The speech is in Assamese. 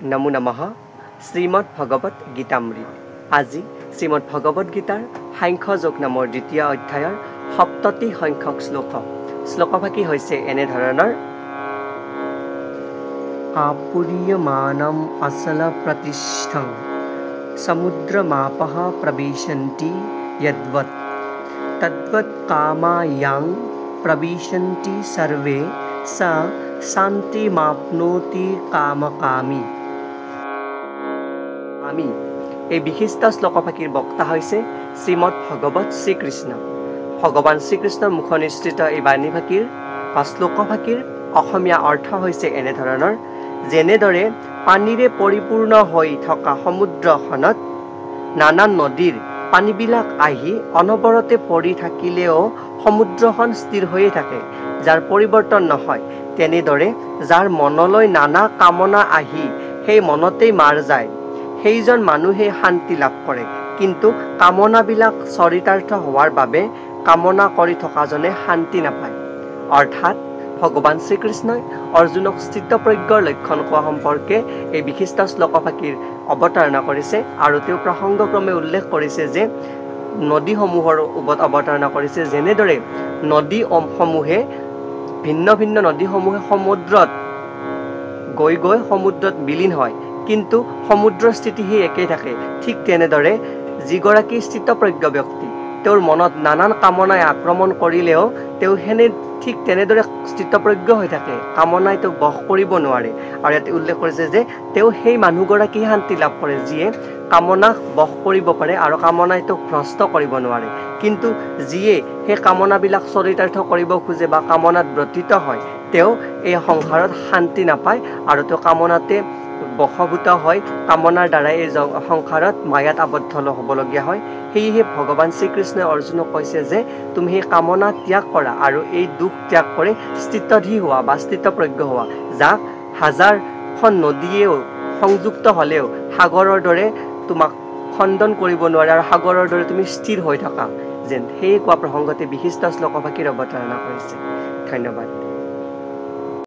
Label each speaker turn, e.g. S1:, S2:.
S1: নমো নমঃ শ্ৰীমদ ভগৱত গীতামৃত। আজি শ্ৰীমদ ভগৱত গীতাৰ সাংখ্যযোগ নামৰ দ্বিতীয় অধ্যায়ৰ ৭৭ সংখ্যক শ্লোকভাগী হৈছে এনেধৰণৰ: আপুৰ্যমানম অচল প্ৰতিষ্ঠং সমুদ্ৰমাপঃ প্ৰবিশন্তি যদ্বৎ তদ্বৎ কামায়াং প্ৰবিশন্তি সৰ্বে স শান্তিমাপ্নোতি কামকামী। এই বিশিষ্ট শ্লোকভাগীৰ বক্তা হৈছে শ্ৰীমদ ভগৱত শ্ৰীকৃষ্ণ। ভগৱান শ্ৰীকৃষ্ণৰ মুখনিসৃত এই বাণীভাগীৰ বা শ্লোকভাগীৰ অসমীয়া অৰ্থ হৈছে এনেধৰণৰ: যেনেদৰে পানীৰে পৰিপূৰ্ণ হৈ থকা সমুদ্ৰখনত নানা নদীৰ পানীবিলাক আহি অনবৰতে পৰি থাকিলেও সমুদ্ৰখন স্থিৰ হৈয়ে থাকে, যাৰ পৰিৱৰ্তন নহয়, তেনেদৰে যাৰ মনলৈ নানা কামনা আহি সেই মনতেই মাৰ যায়, সেইজন মানুহে শান্তি লাভ কৰে। কিন্তু কামনাবিলাক চৰিতাৰ্থ হোৱাৰ বাবে কামনা কৰি থকাজনে শান্তি নাপায়। অৰ্থাৎ ভগৱান শ্ৰীকৃষ্ণই অৰ্জুনক স্থিতপ্ৰজ্ঞৰ লক্ষণ কোৱা সম্পৰ্কে এই বিশিষ্ট শ্লোকভাগীৰ অৱতাৰণা কৰিছে আৰু তেওঁ প্ৰসংগক্ৰমে উল্লেখ কৰিছে যে নদীসমূহৰ ওপৰত অৱতাৰণা কৰিছে। যেনেদৰে নদীসমূহে ভিন্ন ভিন্ন নদীসমূহে সমুদ্ৰত গৈ গৈ সমুদ্ৰত বিলীন হয়, কিন্তু সমুদ্ৰৰ স্থিতি সেই একেই থাকে। ঠিক তেনেদৰে যিগৰাকী স্থিতপ্ৰজ্ঞ ব্যক্তি, তেওঁৰ মনত নানান কামনাই আক্ৰমণ কৰিলেও তেওঁ ঠিক তেনেদৰে স্থিতপ্ৰজ্ঞ হৈ থাকে, কামনাই তেওঁক বশ কৰিব নোৱাৰে। আৰু ইয়াতে উল্লেখ কৰিছে যে তেওঁ সেই মানুহগৰাকী শান্তি লাভ কৰে যিয়ে কামনাক বশ কৰিব পাৰে আৰু কামনাই তেওঁক ভ্ৰষ্ট কৰিব নোৱাৰে। কিন্তু যিয়ে সেই কামনাবিলাক চৰিতাৰ্থ কৰিব খোজে বা কামনাত ব্ৰতীত হয়, তেওঁ এই সংসাৰত শান্তি নাপায় আৰু তেওঁ কামনাতে বশভূত হয়, কামনাৰ দ্বাৰাই এই সংসাৰত মায়াত আবদ্ধ হ'বলগীয়া হয়। সেয়েহে ভগৱান শ্ৰীকৃষ্ণই অৰ্জুনক কৈছে যে তুমি সেই কামনা ত্যাগ কৰা আৰু এই দুখ ত্যাগ কৰি স্থিতধী হোৱা বা স্থিতপ্ৰজ্ঞ হোৱা, যাক হাজাৰখন নদীয়েও সংযুক্ত হ'লেও সাগৰৰ দৰে তোমাক খণ্ডন কৰিব নোৱাৰে আৰু সাগৰৰ দৰে তুমি স্থিৰ হৈ থকা যেন, সেয়ে কোৱা প্ৰসংগতে বিশিষ্ট শ্লোকভাগীৰ অৱতাৰণা কৰিছে। ধন্যবাদ।